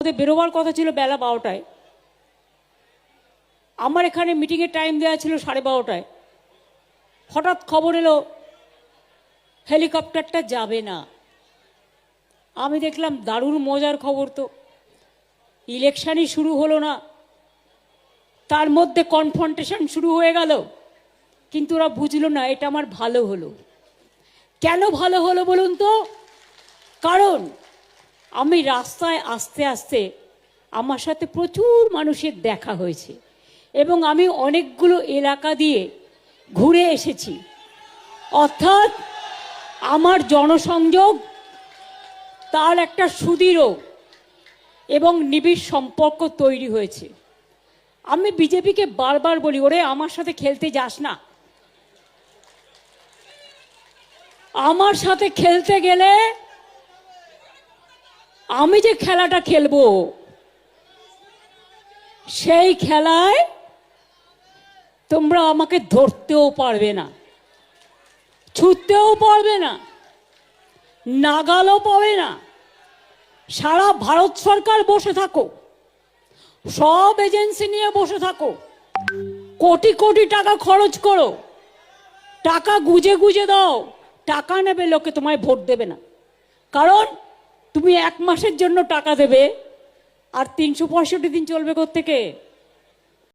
ওদের বেরোবার কথা ছিল বেলা 12টায়। আমার এখানে মিটিংয়ের টাইম দেওয়া ছিল 12:30টায়। হঠাৎ খবর এলো হেলিকপ্টারটা যাবে না। আমি দেখলাম দারুণ মজার খবর, তো ইলেকশনই শুরু হলো না, তার মধ্যে কনফ্রন্টেশন শুরু হয়ে গেল। কিন্তু ওরা বুঝলো না এটা আমার ভালো হলো। কেন ভালো হলো বলুন তো? কারণ আমি রাস্তায় আস্তে আস্তে আমার সাথে প্রচুর মানুষের দেখা হয়েছে এবং আমি অনেকগুলো এলাকা দিয়ে ঘুরে এসেছি। অর্থাৎ আমার জনসংযোগ তার একটা সুদৃঢ় এবং নিবিড় সম্পর্ক তৈরি হয়েছে। আমি বিজেপিকে বারবার বলি, ওরে আমার সাথে খেলতে যাস না। আমার সাথে খেলতে গেলে আমি যে খেলাটা খেলবো সেই খেলায় তোমরা আমাকে ধরতেও পারবে না, ছুটতেও পারবে না, নাগালও পাবে না। সারা ভারত সরকার বসে থাকো, সব এজেন্সি নিয়ে বসে থাকো, কোটি কোটি টাকা খরচ করো, টাকা গুজে গুজে দাও, টাকা নেবে লোকে, তোমায় ভোট দেবে না। কারণ তুমি 1 মাসের জন্য টাকা দেবে আর 365 দিন চলবে কোত্থেকে?